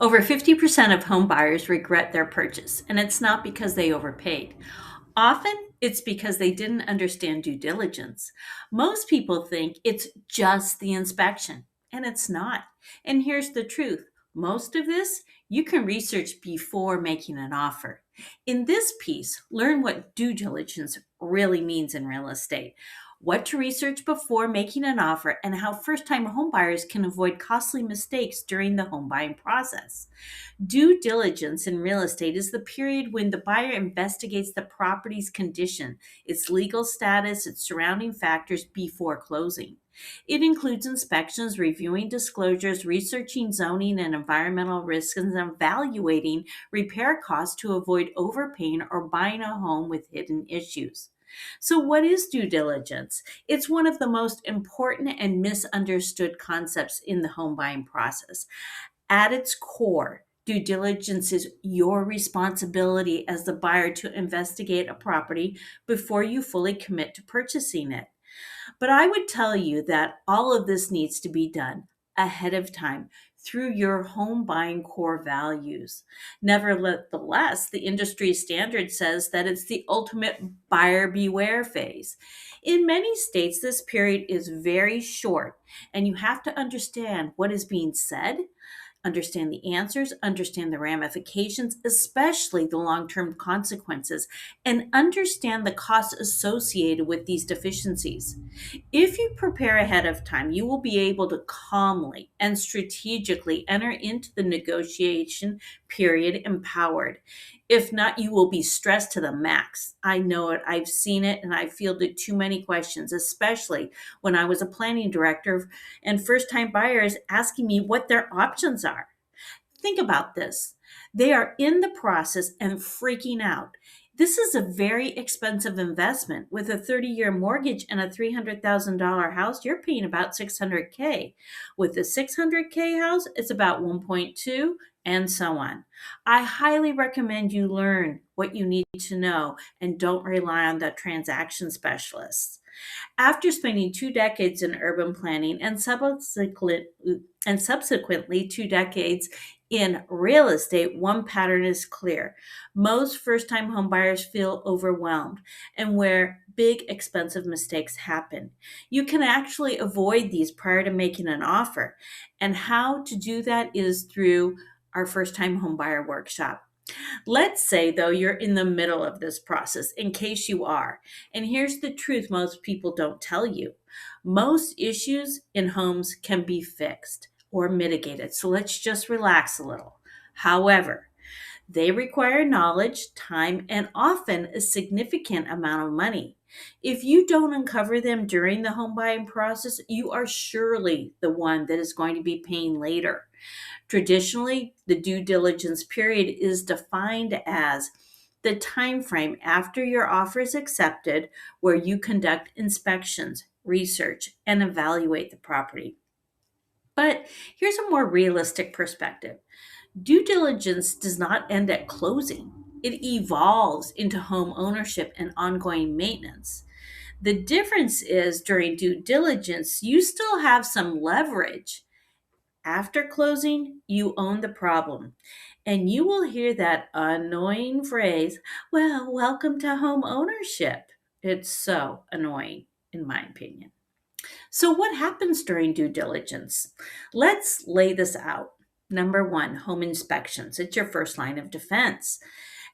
Over 50% of home buyers regret their purchase, and it's not because they overpaid. Often, it's because they didn't understand due diligence. Most people think it's just the inspection, and it's not. And here's the truth: most of this you can research before making an offer. In this piece, learn what due diligence really means in real estate, what to research before making an offer, and how first time homebuyers can avoid costly mistakes during the home buying process. Due diligence in real estate is the period when the buyer investigates the property's condition, its legal status, its surrounding factors before closing. It includes inspections, reviewing disclosures, researching zoning and environmental risks, and evaluating repair costs to avoid overpaying or buying a home with hidden issues. So, what is due diligence? It's one of the most important and misunderstood concepts in the home buying process. At its core, due diligence is your responsibility as the buyer to investigate a property before you fully commit to purchasing it. But I would tell you that all of this needs to be done ahead of time through your home buying core values. Nevertheless, the industry standard says that it's the ultimate buyer beware phase. In many states, this period is very short, and you have to understand what is being said, understand the answers, understand the ramifications, especially the long term consequences, and understand the costs associated with these deficiencies. If you prepare ahead of time, you will be able to calmly and strategically enter into the negotiation period empowered. If not, you will be stressed to the max. I know it. I've seen it, and I fielded too many questions, especially when I was a planning director and first time buyers asking me what their options are. Think about this. They are in the process and freaking out. This is a very expensive investment. With a 30-year mortgage and a $300,000 house, you're paying about 600K. With a 600K house, it's about 1.2 and so on. I highly recommend you learn what you need to know and don't rely on the transaction specialists. After spending 2 decades in urban planning and subsequently 2 decades in real estate, one pattern is clear. Most first time homebuyers feel overwhelmed and where big expensive mistakes happen. You can actually avoid these prior to making an offer. And how to do that is through our first time homebuyer workshop. Let's say, though, you're in the middle of this process, in case you are. And here's the truth most people don't tell you: most issues in homes can be fixed or mitigated. So let's just relax a little. However, they require knowledge, time, and often a significant amount of money. If you don't uncover them during the home buying process, you are surely the one that is going to be paying later. Traditionally, the due diligence period is defined as the time frame after your offer is accepted where you conduct inspections, research, and evaluate the property. But here's a more realistic perspective. Due diligence does not end at closing. It evolves into home ownership and ongoing maintenance. The difference is during due diligence, you still have some leverage. After closing, you own the problem. And you will hear that annoying phrase, well, welcome to home ownership. It's so annoying, in my opinion. So, what happens during due diligence? Let's lay this out. Number one, home inspections. It's your first line of defense.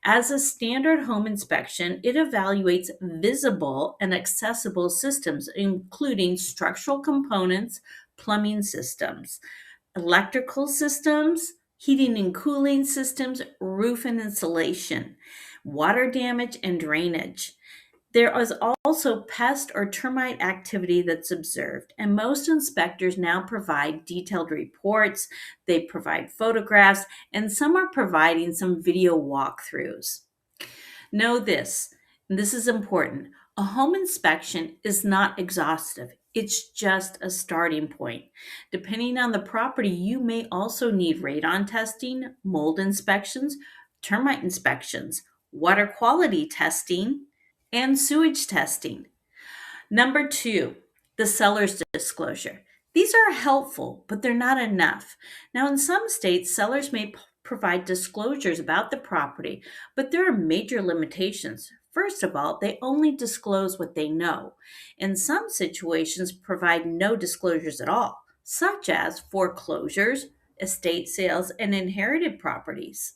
As a standard home inspection, it evaluates visible and accessible systems, including structural components, plumbing systems, electrical systems, heating and cooling systems, roof and insulation, water damage, and drainage. There is also pest or termite activity that's observed, and most inspectors now provide detailed reports, they provide photographs, and some are providing some video walkthroughs. Know this, and this is important: a home inspection is not exhaustive. It's just a starting point. Depending on the property, you may also need radon testing, mold inspections, termite inspections, water quality testing, and sewage testing. Number two, the seller's disclosure. These are helpful, but they're not enough. Now, in some states, sellers may provide disclosures about the property, but there are major limitations. First of all, they only disclose what they know. In some situations, provide no disclosures at all, such as foreclosures, estate sales, and inherited properties.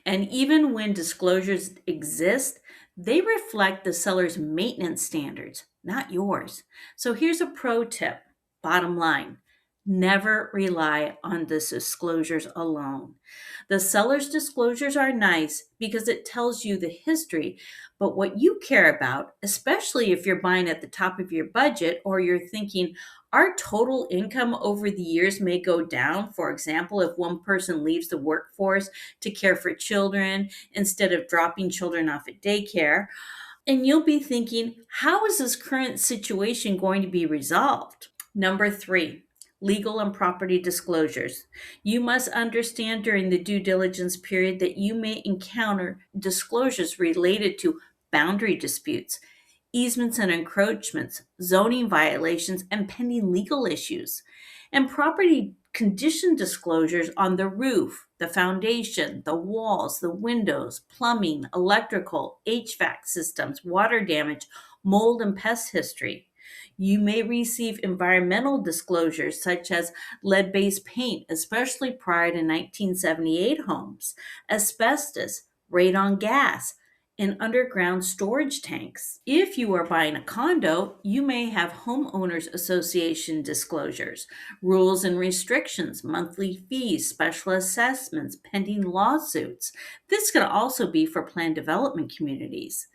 And even when disclosures exist, they reflect the seller's maintenance standards, not yours. So here's a pro tip. Bottom line, never rely on the disclosures alone. The seller's disclosures are nice because it tells you the history, but what you care about, especially if you're buying at the top of your budget or you're thinking, our total income over the years may go down. For example, if one person leaves the workforce to care for children instead of dropping children off at daycare. And you'll be thinking, how is this current situation going to be resolved? Number three, legal and property disclosures. You must understand during the due diligence period that you may encounter disclosures related to boundary disputes, easements and encroachments, zoning violations, and pending legal issues, and property condition disclosures on the roof, the foundation, the walls, the windows, plumbing, electrical, HVAC systems, water damage, mold, and pest history. You may receive environmental disclosures such as lead based paint, especially prior to 1978 homes, asbestos, radon gas, in underground storage tanks. If you are buying a condo, you may have homeowners association disclosures, rules and restrictions, monthly fees, special assessments, pending lawsuits. This could also be for planned development communities.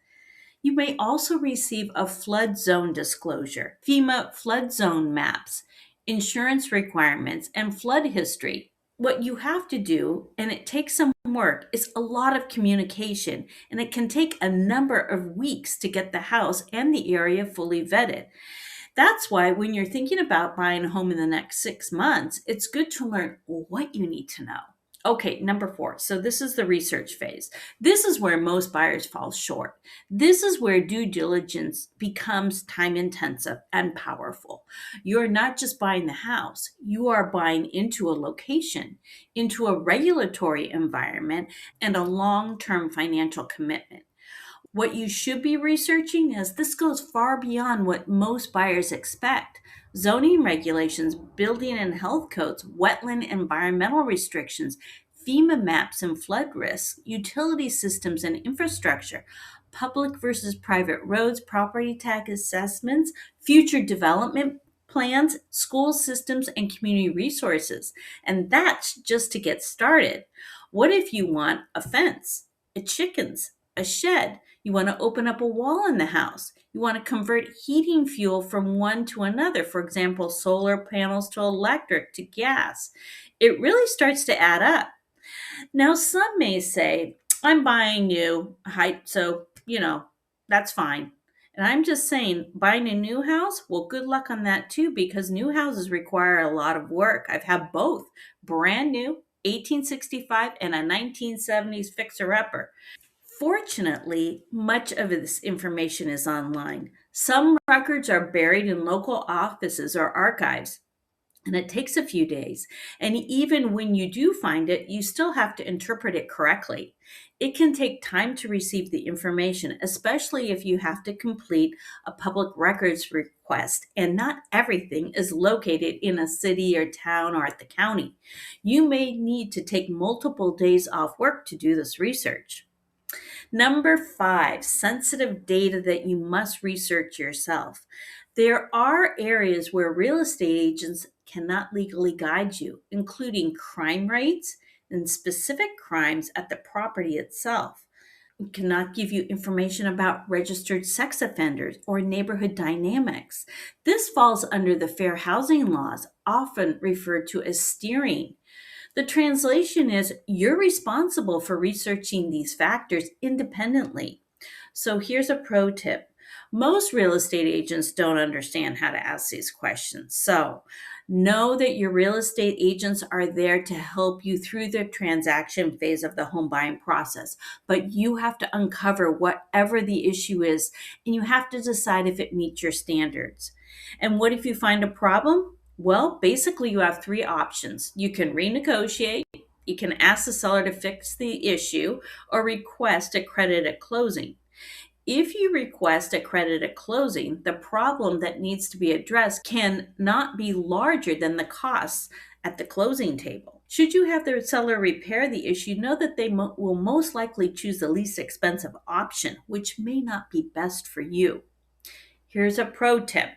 You may also receive a flood zone disclosure, FEMA flood zone maps, insurance requirements, and flood history. What you have to do, and it takes some work, is a lot of communication, and it can take a number of weeks to get the house and the area fully vetted. That's why when you're thinking about buying a home in the next 6 months, it's good to learn what you need to know. Okay, number four. So this is the research phase. This is where most buyers fall short. This is where due diligence becomes time intensive and powerful. You're not just buying the house, you are buying into a location, into a regulatory environment, and a long term financial commitment. What you should be researching is this goes far beyond what most buyers expect. Zoning regulations, building and health codes, wetland environmental restrictions, FEMA maps and flood risks, utility systems and infrastructure, public versus private roads, property tax assessments, future development plans, school systems, and community resources. And that's just to get started. What if you want a fence, a chickens, a shed? You want to open up a wall in the house. You want to convert heating fuel from one to another, for example, solar panels to electric to gas. It really starts to add up. Now, some may say, I'm buying new, so, that's fine. And I'm just saying, buying a new house, well, good luck on that too, because new houses require a lot of work. I've had both brand new, 1865, and a 1970s fixer upper. Fortunately, much of this information is online. Some records are buried in local offices or archives, and it takes a few days. And even when you do find it, you still have to interpret it correctly. It can take time to receive the information, especially if you have to complete a public records request, and not everything is located in a city or town or at the county. You may need to take multiple days off work to do this research. Number five, sensitive data that you must research yourself. There are areas where real estate agents cannot legally guide you, including crime rates and specific crimes at the property itself. It cannot give you information about registered sex offenders or neighborhood dynamics. This falls under the fair housing laws, often referred to as steering. The translation is you're responsible for researching these factors independently. So here's a pro tip. Most real estate agents don't understand how to ask these questions. So know that your real estate agents are there to help you through the transaction phase of the home buying process. But you have to uncover whatever the issue is, and you have to decide if it meets your standards. And what if you find a problem? Well, basically, you have three options. You can renegotiate, you can ask the seller to fix the issue, or request a credit at closing. If you request a credit at closing, the problem that needs to be addressed can not be larger than the costs at the closing table. Should you have the seller repair the issue, know that they will most likely choose the least expensive option, which may not be best for you. Here's a pro tip.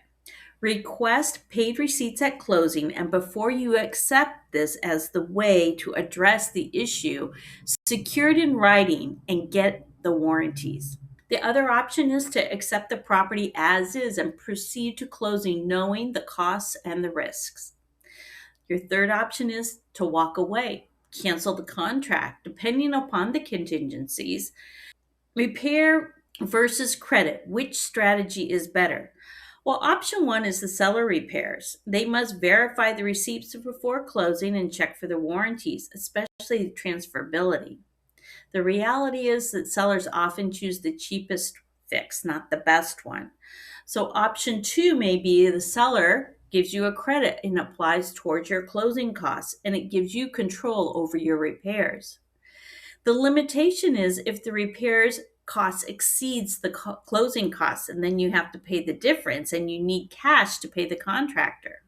Request paid receipts at closing, and before you accept this as the way to address the issue, secure it in writing and get the warranties. The other option is to accept the property as is and proceed to closing knowing the costs and the risks. Your third option is to walk away, cancel the contract, depending upon the contingencies. Repair versus credit, which strategy is better? Well, option one is the seller repairs. They must verify the receipts before closing and check for the warranties, especially transferability. The reality is that sellers often choose the cheapest fix, not the best one. So, option two may be the seller gives you a credit and applies towards your closing costs, and it gives you control over your repairs. The limitation is if the repairs cost exceeds the closing costs, and then you have to pay the difference and you need cash to pay the contractor.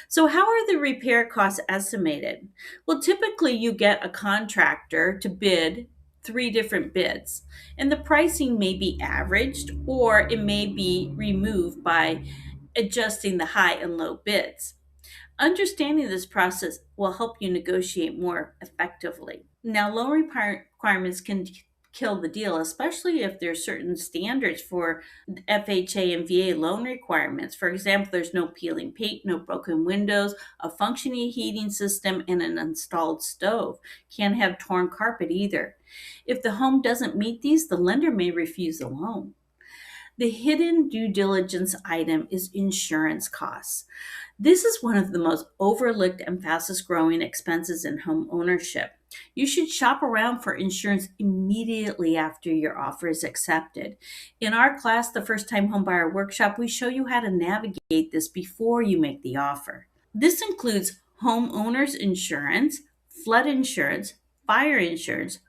So, how are the repair costs estimated? Well, typically you get a contractor to bid three different bids, and the pricing may be averaged or it may be removed by adjusting the high and low bids. Understanding this process will help you negotiate more effectively. Now, loan requirements can kill the deal, especially if there's certain standards for FHA and VA loan requirements. For example, there's no peeling paint, no broken windows, a functioning heating system, and an installed stove. Can't have torn carpet either. If the home doesn't meet these, the lender may refuse the loan. The hidden due diligence item is insurance costs. This is one of the most overlooked and fastest growing expenses in home ownership. You should shop around for insurance immediately after your offer is accepted. In our class, the First Time Homebuyer Workshop, we show you how to navigate this before you make the offer. This includes homeowners insurance, flood insurance, fire insurance,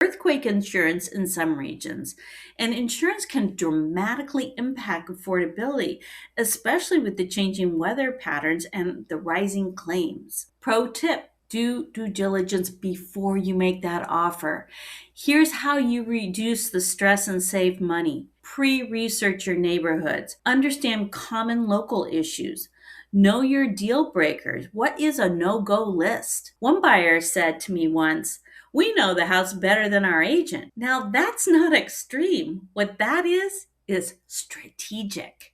earthquake insurance in some regions. And insurance can dramatically impact affordability, especially with the changing weather patterns and the rising claims. Pro tip. Do due diligence before you make that offer. Here's how you reduce the stress and save money. Pre-research your neighborhoods. Understand common local issues. Know your deal breakers. What is a no-go list? One buyer said to me once, "We know the house better than our agent." Now, that's not extreme. What that is strategic.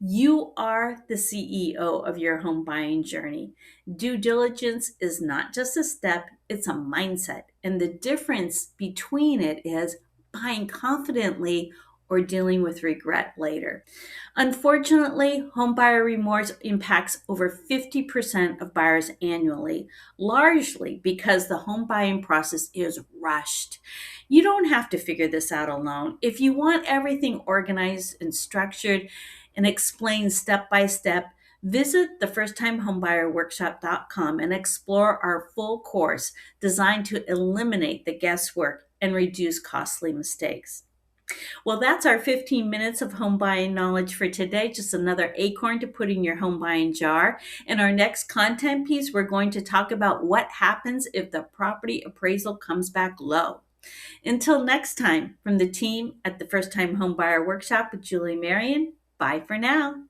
You are the CEO of your home buying journey. Due diligence is not just a step, it's a mindset. And the difference between it is buying confidently or dealing with regret later. Unfortunately, homebuyer remorse impacts over 50% of buyers annually, largely because the home buying process is rushed. You don't have to figure this out alone. If you want everything organized and structured and explained step by step, visit the firsttimehomebuyer.workshop.com and explore our full course designed to eliminate the guesswork and reduce costly mistakes. Well, that's our 15 minutes of home buying knowledge for today. Just another acorn to put in your home buying jar. In our next content piece, we're going to talk about what happens if the property appraisal comes back low. Until next time, from the team at the First Time Homebuyer Workshop with Julie Marion, bye for now.